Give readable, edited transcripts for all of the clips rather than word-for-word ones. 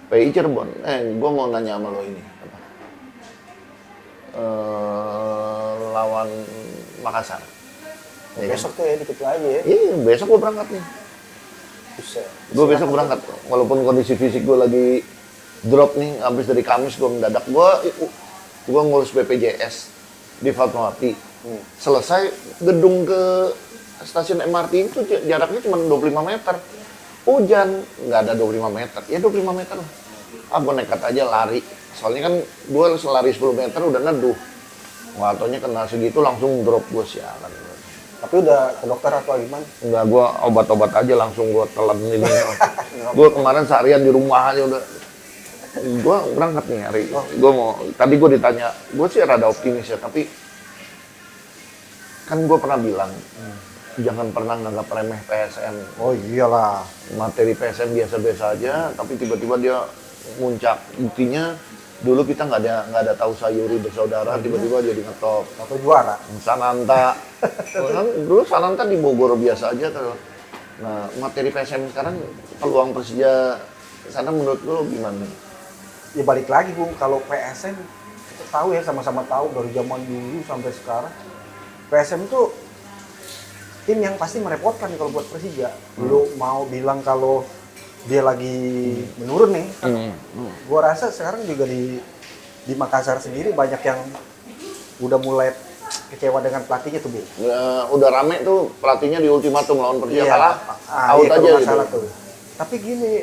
PI Cirebon. Gue mau nanya sama lo ini. Apa? Lawan Makassar. Ya, Ya kan? besok tuh ya dikit lagi ya. Iya, besok gue berangkat nih. Buset. Gue besok berangkat. Walaupun kondisi fisik gue lagi drop nih, habis dari Kamis gue mendadak. Gue ngurus BPJS di Fatmawati. Selesai gedung ke stasiun MRT itu jaraknya cuma 25 meter. Hujan, nggak ada 25 meter. Ya 25 meter lah. Gue nekat aja lari. Soalnya kan gue lari 10 meter udah neduh. Wah, taunya kena segitu langsung drop gue sialan. Tapi udah ke dokter atau gimana? Enggak, gue obat-obat aja langsung gue telan ini. Gue kemarin seharian di rumah aja udah. Gue berangkat nih hari. Tadi gue ditanya, gue sih rada optimis ya, tapi kan gue pernah bilang, jangan pernah nganggap remeh PSM. Oh iyalah. Materi PSM biasa-biasa aja, tapi tiba-tiba dia muncak. Buktinya dulu kita nggak ada tahu Sayuri bersaudara, tiba-tiba jadi ngetop. Atau juara. Sananta, kan dulu Sananta di Bogor biasa aja kalau. Nah, materi PSM sekarang peluang Persija sana menurut lo gimana? Ya balik lagi Bung, kalau PSM kita tahu ya, sama-sama tahu dari zaman dulu sampai sekarang. PSM itu tim yang pasti merepotkan kalau buat Persija. Lu mau bilang kalau dia lagi menurun nih, gua rasa sekarang juga di Makassar sendiri banyak yang udah mulai kecewa dengan pelatihnya tuh, Bu. Ya, udah rame tuh pelatihnya di ultimatum lawan Persija Iya, kalah, out iya, aja kalau nggak gitu. salah tuh. Tapi gini,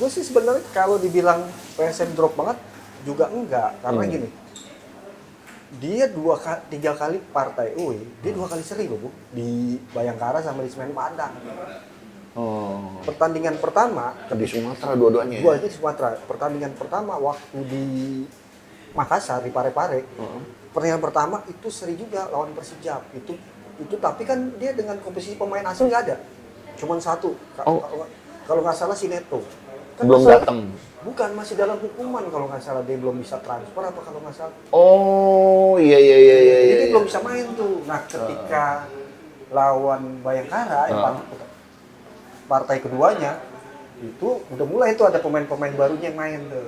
gue sih sebenarnya kalau dibilang PSM drop banget juga enggak, karena gini, dia 3 kali partai UI, dia 2 kali seri loh Bu, di Bayangkara sama di Semen Padang. Oh, Pertandingan pertama, di Sumatera dua-duanya. gua itu di Sumatera. Pertandingan pertama waktu di Makassar di Parepare, pertandingan pertama itu seri juga lawan Persijap. Itu tapi kan dia dengan komposisi pemain asing nggak ada, cuman satu. Kalau nggak salah si Neto. Kan Belum datang. Bukan, masih dalam hukuman kalau nggak salah, dia belum bisa transfer apa kalau nggak salah. Oh, iya. Jadi dia belum bisa main tuh. Nah, ketika lawan Bayangkara, partai keduanya, itu udah mulai tuh ada pemain-pemain barunya yang main tuh.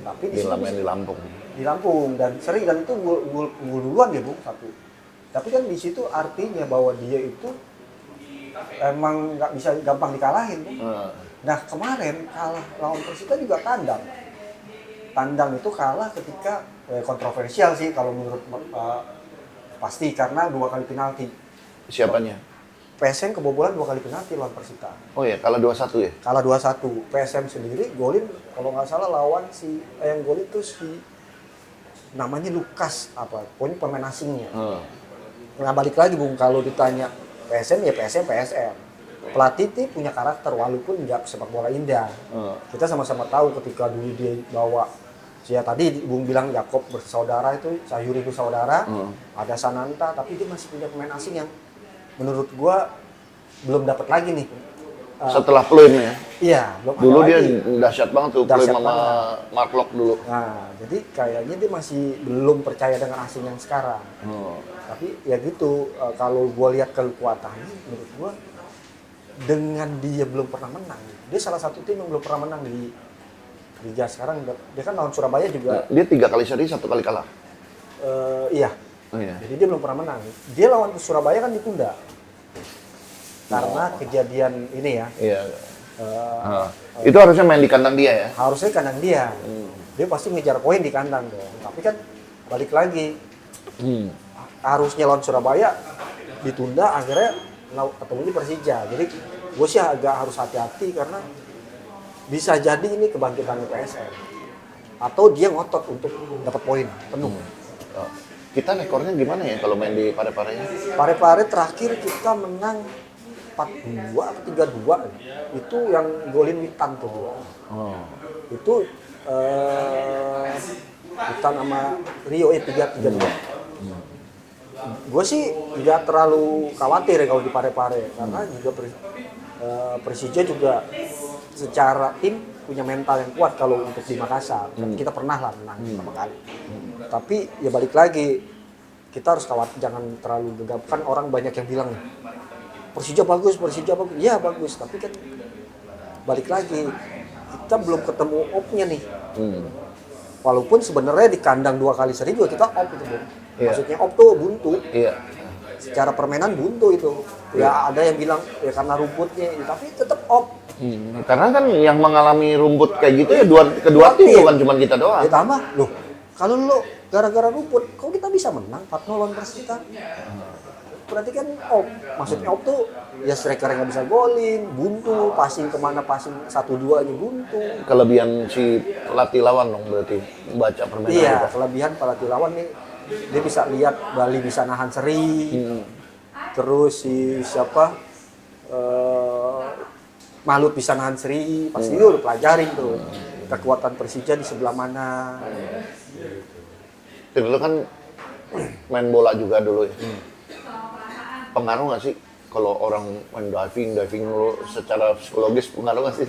Tapi di situ main di Lampung. di Lampung dan seri, dan itu gol duluan ya Bu, satu. Tapi kan di situ artinya bahwa dia itu emang nggak bisa gampang dikalahin Bu. Nah kemarin kalah lawan Persita juga tandang. Tandang itu kalah ketika kontroversial sih kalau menurut pasti, karena 2 kali penalti. Siapanya? PSM kebobolan 2 kali penalti lawan Persita. Oh ya, kalah 2-1 ya? Kalah 2-1. PSM sendiri golin kalau nggak salah lawan yang golin itu si namanya Lukas apa, pokoknya pemain asingnya. Nah balik lagi Bung, kalau ditanya PSM ya PSM. Pelatih itu punya karakter walaupun nggak sepak bola indah. Kita sama-sama tahu ketika dulu dia bawa tadi Bung bilang Yakob bersaudara, itu Sayuri bersaudara, ada Sananta, tapi dia masih punya pemain asing yang menurut gua belum dapat lagi nih. Setelah Pluim ya? Iya, belum dulu ada dia lagi. dahsyat banget tuh, Pluim sama Mark Lok dulu. Nah, jadi kayaknya dia masih belum percaya dengan asing yang sekarang. Tapi ya gitu, kalau gua lihat kekuatannya, menurut gua dengan dia belum pernah menang. Dia salah satu tim yang belum pernah menang di Liga sekarang. Dia kan lawan Surabaya juga. Dia 3 kali seri, 1 kali kalah. Iya. Oh, iya. Jadi dia belum pernah menang. Dia lawan Surabaya kan ditunda. Karena kejadian ini ya. Iya. Itu harusnya main di kandang dia ya? Harusnya kandang dia. Dia pasti ngejar poin di kandang dong. Tapi kan balik lagi. Harusnya lawan Surabaya ditunda, akhirnya ketemu di Persija. Jadi gue sih agak harus hati-hati karena bisa jadi ini kebangkitan PSM. Atau dia ngotot untuk dapat poin penuh. Kita rekornya gimana ya kalau main di Parepare-nya? Parepare terakhir kita menang 4-2 atau 3-2. Itu yang golin Witan tuh. Itu Witan sama Rio 3-2. Gue sih tidak terlalu khawatir ya kalau di Parepare, karena juga Persija juga secara tim punya mental yang kuat kalau untuk di Makassar. Kita pernah lah menang beberapa kali. Tapi ya balik lagi, kita harus khawatir, jangan terlalu gegap. Kan orang banyak yang bilang Persija bagus. Iya bagus, tapi kan balik lagi, kita belum ketemu op-nya nih. Walaupun sebenarnya di kandang 2 kali seri juga kita op itu, Bung. Iya. Maksudnya op tuh buntu. Iya. Secara permainan buntu itu. Ya ada yang bilang ya karena rumputnya, tapi tetap op. Karena kan yang mengalami rumput kayak gitu ya kedua tim, bukan cuma kita doang. Ditambah, loh, kalau lo gara-gara rumput, kok kita bisa menang 4-0 lawan Persita? Berarti kan op. Maksudnya op tuh ya striker yang nggak bisa golin, buntu, passing kemana passing 1-2 aja buntu. Kelebihan si pelatih lawan dong berarti baca permainan Iya, kita. kelebihan pelatih lawan nih, dia bisa lihat Bali bisa nahan seri. Terus si siapa? Malut bisa nahan seri, pasti dia udah pelajarin tuh kekuatan Persija di sebelah mana. Dulu kan main bola juga dulu ya. Pengaruh nggak sih kalau orang main diving dulu secara psikologis, pengaruh nggak sih?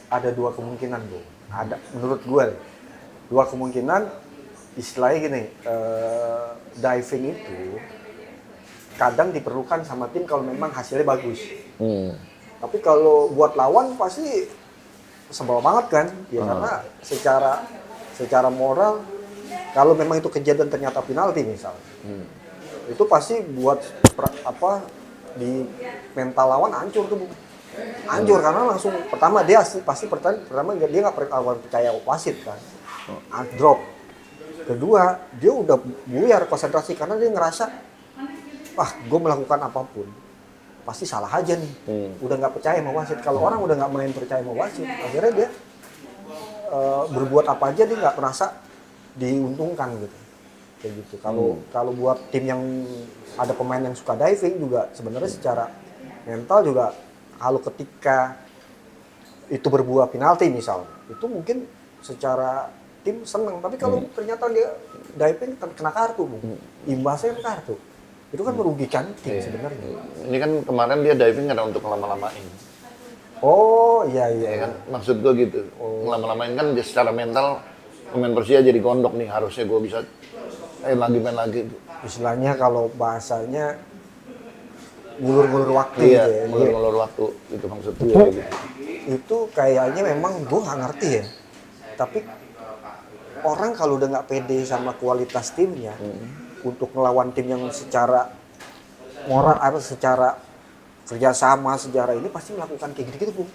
Ada 2 kemungkinan, Bu. Ada menurut gue 2 kemungkinan. Istilahnya gini, diving itu kadang diperlukan sama tim kalau memang hasilnya bagus. Tapi kalau buat lawan pasti sebel banget kan, ya karena secara moral kalau memang itu kejadian ternyata penalti misalnya, itu pasti buat di mental lawan hancur tuh, Bu. Hancur karena langsung pertama dia pasti pertama dia nggak percaya wasit kan, drop. Kedua dia udah buyar konsentrasi karena dia ngerasa gue melakukan apapun pasti salah aja nih. Udah nggak percaya sama wasit. Kalau orang udah nggak main percaya sama wasit, akhirnya dia berbuat apa aja dia nggak merasa diuntungkan gitu. Kayak gitu. Kalau buat tim yang ada pemain yang suka diving juga sebenarnya secara mental juga kalau ketika itu berbuah penalti misalnya, itu mungkin secara tim seneng. Tapi kalau ternyata dia diving kena kartu, imbasnya kan kartu. Itu kan merugikan tim sebenarnya. Ini kan kemarin dia diving karena untuk ngelama-lamain. Oh iya. Ya kan? Maksud gue gitu. Ngelama-lamain kan dia secara mental pemain Persija jadi gondok nih, harusnya gue bisa main lagi. Istilahnya kalau bahasanya ngulur-ngulur waktu Iya, gitu ya. ngulur-ngulur waktu gitu maksud gue gitu. Itu kayaknya memang gue nggak ngerti ya. Tapi orang kalau udah nggak pede sama kualitas timnya, untuk melawan tim yang secara moral atau secara kerjasama sejarah ini pasti melakukan kayak gitu-gitu, Bu.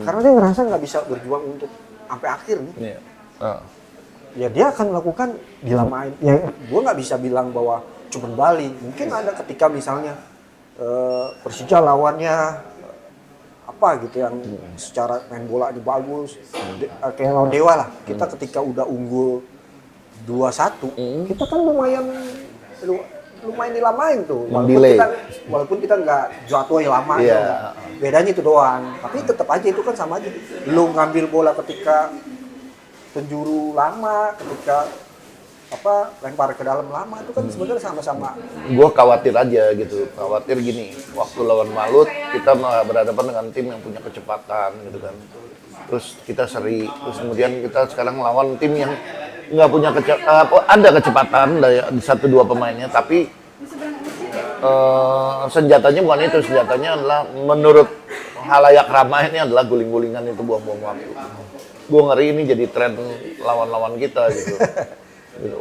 Karena dia ngerasa nggak bisa berjuang untuk sampai akhir nih. Iya. Ya dia akan melakukan dilamain. Ya gue nggak bisa bilang bahwa cuma Bali. Mungkin ada ketika misalnya Persija lawannya apa gitu yang secara main bola ini bagus, kayak lawan Dewa lah. Kita ketika udah unggul 2-1, kita kan lumayan dilamain tuh. Walaupun kita nggak jatuh lama, bedanya itu doang. Tapi tetap aja itu kan sama aja. Lu ngambil bola ketika penjuru lama, ketika lempar ke dalam lama, itu kan sebenarnya sama-sama. Gue khawatir aja gitu, khawatir gini, waktu lawan Malut kita berhadapan dengan tim yang punya kecepatan gitu kan. Terus kita seri, terus kemudian kita sekarang lawan tim yang nggak punya ada kecepatan dari 1-2 pemainnya, tapi senjatanya bukan itu, senjatanya adalah menurut halayak ramai ini adalah guling-gulingan, itu buang-buang waktu. Gue ngeri ini jadi tren lawan-lawan kita gitu.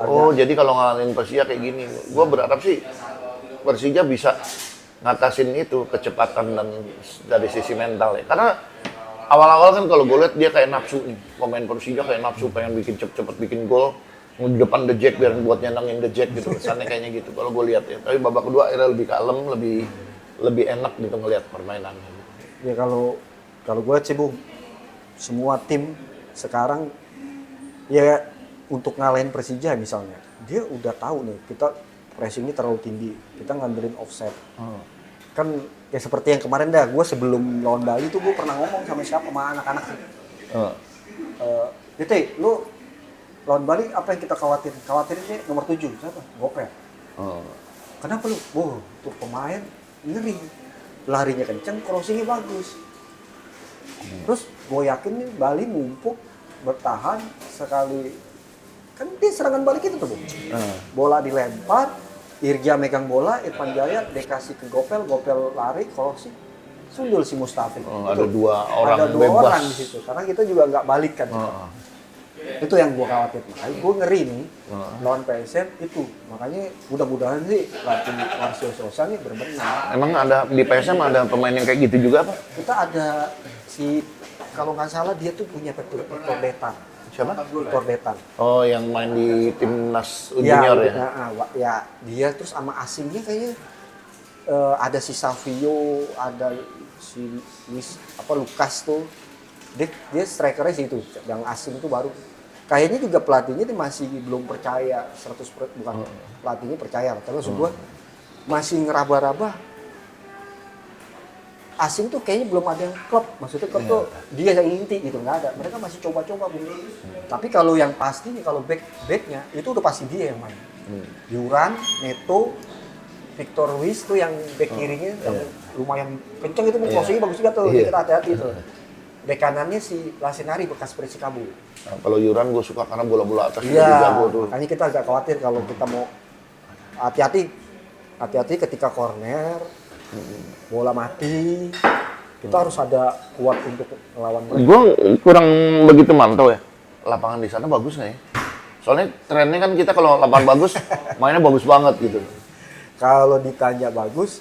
Oh jadi kalau ngalahin Persija kayak gini, gue berharap sih Persija bisa ngatasin itu kecepatan dan dari sisi mental ya, karena awal-awal kan kalau gue lihat dia kayak nafsu nih, pemain Persija kayak nafsu pengen bikin cepet-cepet bikin gol di depan The Jack biar buat nyenengin The Jack gitu, kesannya kayaknya gitu kalau gue lihat ya. Tapi babak kedua akhirnya lebih kalem, lebih enak gitu ngelihat permainannya. Ya kalau gue lihat sih, Bung, semua tim sekarang ya untuk ngalahin Persija misalnya, dia udah tahu nih kita pressingnya terlalu tinggi, kita ngandelin offset. Kan ya seperti yang kemarin dah, gue sebelum lawan Bali tuh gue pernah ngomong sama anak-anak sih. Lu lawan Bali apa yang kita khawatirin? Khawatirinnya nomor 7, siapa? Gopel. Kenapa lu? Tuh pemain ngeri. Larinya kenceng, crossingnya bagus. Terus gue yakin nih Bali mumpuk, bertahan sekali. Kan dia serangan balik itu tuh, Bu. Bola dilempar, Irja megang bola, Irfan Jaya dikasih ke Gopel, Gopel lari, crossing. sundul si Mustafik. Ada dua orang ada dua bebas. orang di situ. Karena kita juga nggak balik kan. Itu yang gue khawatir. Makanya gue ngeri nih lawan PSM itu. Makanya mudah-mudahan sih pelatih Marcio Sosa nih berbenah. Emang ada di PSM ada pemain yang kayak gitu juga apa? Kita ada si kalau nggak salah dia tuh punya Victor Detan. Siapa? Victor Detan. Oh, yang main di timnas junior ya? Ya, dia terus sama asingnya kayaknya ada si Savio, ada si Lukas tuh. Dia strikernya sih itu, yang asing tuh baru. Kayaknya juga pelatihnya dia masih belum percaya 100%, bukan pelatihnya percaya, tapi maksud gua masih ngeraba-raba. Asing tuh kayaknya belum ada yang klub, maksudnya klub tuh dia yang inti gitu, nggak ada. Mereka masih coba-coba Bu. Tapi kalau yang pasti nih kalau backnya itu udah pasti dia yang main. Yuran, Neto, Victor Ruiz tuh yang back kirinya yang lumayan kenceng itu, crossingnya bagus juga tuh, kita hati-hati tuh. Back kanannya si Lasenari bekas Persikabo. Nah, kalau Yuran gue suka karena bola-bola atas Iya, jago tuh. makanya kita agak khawatir kalau kita mau hati-hati ketika corner, bola mati, kita harus ada kuat untuk melawan mereka. Gue kurang begitu mantau ya. Lapangan di sana bagus nggak ya? Soalnya trennya kan kita kalau lapangan bagus, mainnya bagus banget gitu. Kalau ditanya bagus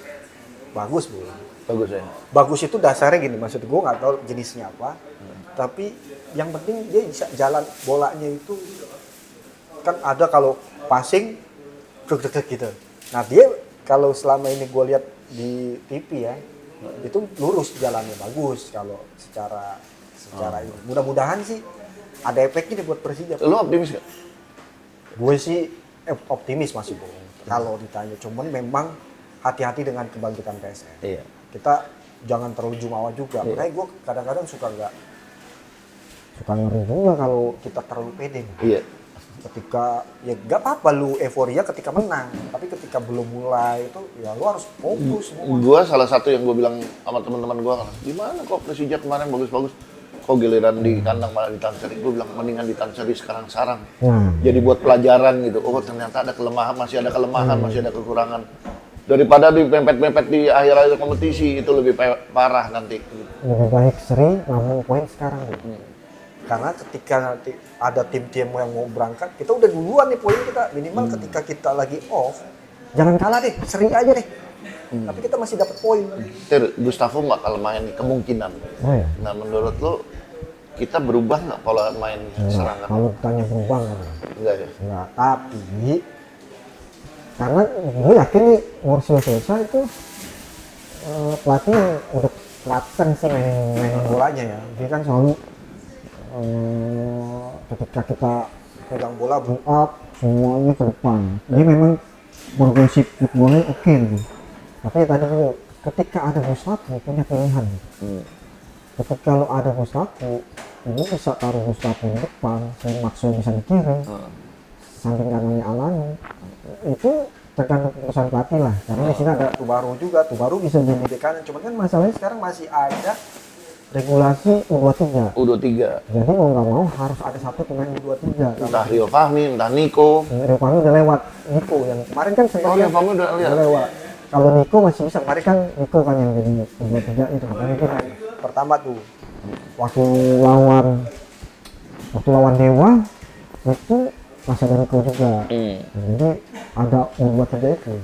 Bu. Bagus ya. Bagus itu dasarnya gini, maksud gue nggak tahu jenisnya apa, tapi yang penting dia bisa jalan bolanya itu kan ada kalau passing deg-deg gitu. Nah dia kalau selama ini gue lihat di TV ya, itu lurus jalannya bagus kalau secara ini. Mudah-mudahan sih ada efeknya nih buat Persija. Lo optimis gak? Gue sih optimis masih Bu. Kalau ditanya, cuman memang hati-hati dengan kebangkitan PSM. Iya. Kita jangan terlalu jumawa juga. Makanya gue kadang-kadang suka ngeri juga kalau kita terlalu pede. Iya. Ketika ya nggak apa-apa lu euforia ketika menang, tapi ketika belum mulai itu ya lu harus fokus semua. Gue salah satu yang gue bilang sama teman-teman gue, gimana kok Persija kemarin bagus-bagus, kok giliran di kandang malah ditahan seri. Gue bilang mendingan ditahan seri sekarang-sarang. Jadi buat pelajaran gitu. Oh ternyata ada kelemahan, masih ada kelemahan, masih ada kekurangan. Daripada dipempet-pempet di akhir-akhir kompetisi, itu lebih parah nanti. Lebih baik seri, ngambil poin sekarang. Karena ketika nanti ada tim-tim yang mau berangkat, kita udah duluan nih poin kita. Minimal ketika kita lagi off, jangan kalah deh, seri aja deh. Tapi kita masih dapat poin. Gustavo nggak kalah main nih, kemungkinan. Nah menurut lo, kita berubah nggak pola main serangan? Kalau tanya berubah Enggak ya? Enggak, tapi karena gue yakin nih Marcio Sosa itu pelatih yang udah telaten sih mainin bolanya ya. Dia kan selalu ketika kita pegang bola build up semuanya ke depan. Dia memang bergosip bolanya oke gitu. Tapi tadi dulu ketika ada Gustavo punya pilihan. Ketika kalau ada Gustavo, ini bisa taruh Gustavo di depan, si Maxwell bisa di kiri. Samping kanannya Alani itu tergantung keputusan pelatih lah, karena di sini ada Tubaru juga, Tubaru bisa jadi di kanan, cuman kan masalahnya sekarang masih ada regulasi U23. Jadi mau nggak mau harus ada satu pemain U23. Entah Rio Fahmi, entah Nico. Rio Fahmi udah lewat, Nico yang kemarin kan sempat Rio Fahmi udah lewat. Kalau Nico masih bisa, kemarin kan Nico kan yang jadi U23 itu, makanya itu pertama tuh waktu lawan Dewa itu masih ada Nico juga. Jadi ada U23 itu.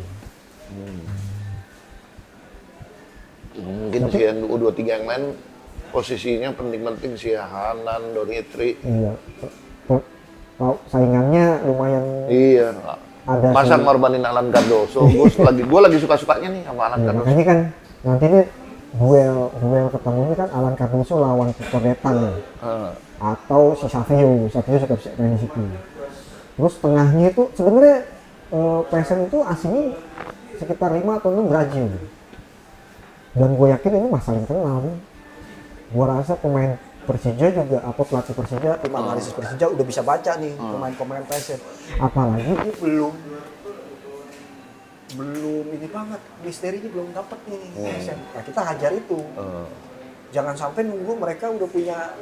Mungkin si U23 yang lain posisinya penting-penting si Hanan, Donitri. Iya. Saingannya lumayan. Iya. Ada masa ngorbanin Alan Cardoso. Gue lagi suka-sukanya nih sama Alan Cardoso. Makanya kan nanti nih duel ketemunya kan Alan Cardoso lawan Victor Detan ya. Atau si Savio suka bisa main di situ. Terus tengahnya itu sebenarnya PSM itu aslinya sekitar 5 atau 6 Brazil. Dan gue yakin ini masalah internal. Gue rasa pemain Persija juga, apa pelatih Persija, tim analisis Persija udah bisa baca nih pemain-pemain PSM. Apalagi ini belum ini banget, misterinya belum dapet nih PSM. Nah kita hajar itu. Jangan sampai nunggu mereka udah punya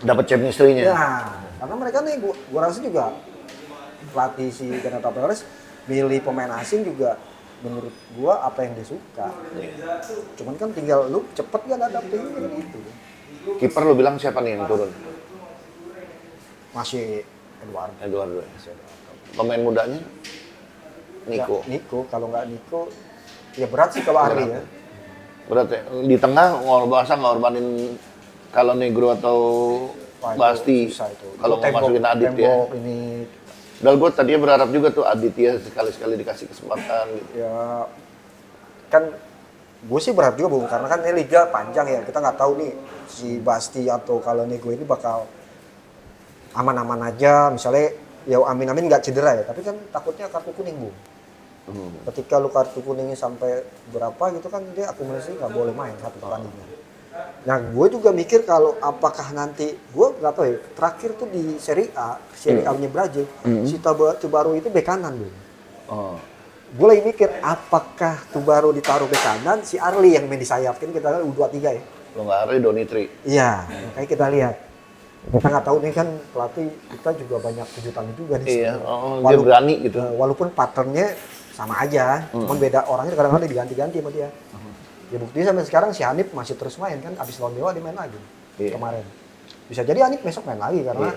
dapat chemistry-nya. Ya, karena mereka nih gua rasa juga pelatih si Renato Perez milih pemain asing juga menurut gua apa yang dia suka. Cuman kan tinggal lu cepet gak adapting kan itu. Kiper lu bilang siapa nih yang turun? Masih Eduardo. Pemain mudanya? Nico. Ya, Nico, kalau nggak Nico, ya berat sih kalau Arli ya. Berat ya. Di tengah ngorbanin kalau Negro atau Wah, itu Basti. susah itu. Kalau Itu mau masukin Adit ya. tembok ini Dan gue tadinya berharap juga tuh Aditya sekali-sekali dikasih kesempatan gitu. ya kan gue sih berharap juga Bung, karena kan ini liga panjang ya, kita nggak tahu nih si Basti atau kalau Nego ini bakal aman-aman aja, misalnya ya amin-amin nggak cedera ya, tapi kan takutnya kartu kuning Bung. Ketika lu kartu kuningnya sampai berapa gitu kan dia akumulasi nggak boleh main satu pertandingan. Nah gue juga mikir kalau apakah nanti, gue nggak tahu ya, terakhir tuh di Serie A-nya Brazil, si Tubaru itu bek kanan Bung. Oh. Gue lagi mikir apakah Tubaru ditaruh bek kanan, si Arli yang main di sayap, kan kita lihat U23 ya. Lo nggak ada Donitri. Iya, kayak kita lihat. Kita nggak tahu nih kan pelatih kita juga banyak kejutan juga nih. Iya, dia berani gitu. Walaupun patternnya sama aja, cuman beda orangnya kadang-kadang diganti-ganti sama dia. Ya buktinya sampai sekarang si Hanif masih terus main kan, abis lawan Dewa dia main lagi kemarin. Bisa jadi Hanif besok main lagi karena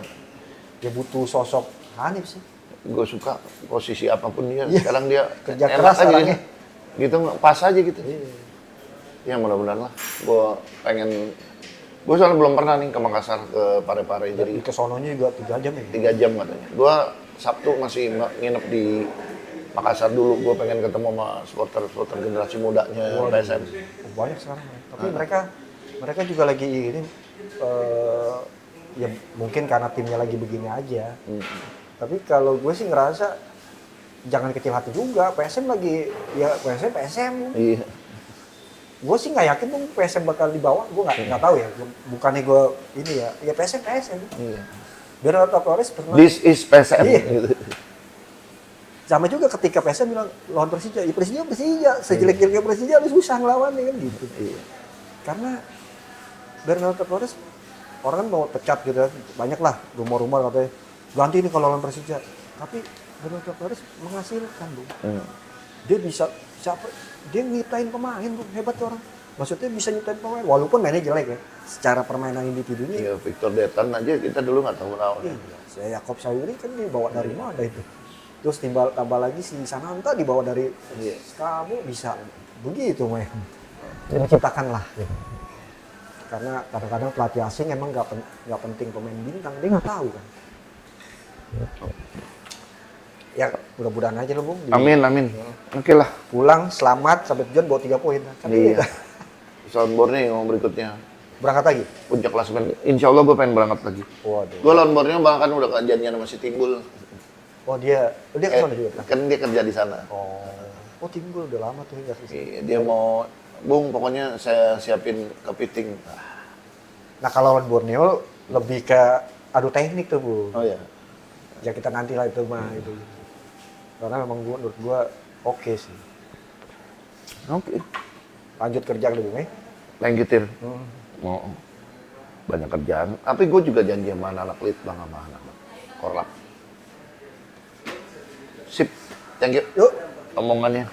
dia butuh sosok Hanif sih. Gue suka posisi apapun dia. Iya. Sekarang dia Kerja enak keras aja orangnya. gitu, pas aja gitu. Iya. Ya mudah-mudahan lah. Gue pengen, gue soalnya belum pernah nih ke Makassar, ke Parepare, jadi Ke sononya juga 3 jam ya. 3 jam katanya. Gue Sabtu masih nginep di Makassar dulu. Gue pengen ketemu sama supporter generasi mudanya PSM. Banyak sekarang ya. Tapi mereka juga lagi ini ya mungkin karena timnya lagi begini aja. Tapi kalau gue sih ngerasa jangan kecil hati juga. PSM lagi ya PSM. Iya. Gue sih nggak yakin tuh PSM bakal dibawa. Gue nggak tahu ya. Bukannya gue ini ya PSM. Iya. Bernardo Flores pernah. This is PSM. Iya. Gitu. Sama juga ketika PSM bilang lawan Persija, ya Persija, sejelek-jeleknya Persija lu susah ngelawannya kan gitu. Iya. Karena Bernardo Flores orang kan mau pecat gitu kan, banyak lah rumor-rumor katanya ganti ini kalau lawan Persija. Tapi Bernardo Flores menghasilkan Bung. Dia bisa dia nyiptain pemain Bung, hebat tuh orang. Maksudnya bisa nyiptain pemain walaupun mainnya jelek ya. Secara permainan individunya. Iya, Victor Detan aja kita dulu nggak tahu naon. Iya, saya Yakob Sayuri kan dibawa dari mana itu. Terus tambah lagi si Sananta dibawa dari kamu bisa begitu main. Ciptakan lah. Karena kadang-kadang pelatih asing emang nggak penting pemain bintang, dia nggak tahu kan. Ya mudah-mudahan aja loh Bung. Amin. Oke lah. Pulang selamat sampai tujuan bawa 3 poin. Kan Iya. Sound Borneo berikutnya. Berangkat lagi? Puncak klasemen. Insya Allah gue pengen berangkat lagi. Waduh. Gue lawan Borneo bahkan udah janjian sama si Timbul. Oh dia ke sana juga? Kan dia kerja di sana. Oh Timbul udah lama tuh nggak sih. Iya, dia mau, Bung pokoknya saya siapin kepiting. Nah kalau lawan Borneo lebih ke adu teknik tuh Bu. Oh ya. Ya kita nanti lah itu mah itu. Karena memang menurut gua oke sih. Oke. Lanjut kerja dulu nih. Lanjutin. Mau banyak kerjaan. Tapi gue juga janji sama anak Litbang sama anak Korlap. Sip. Thank you. Yuk. Omongannya.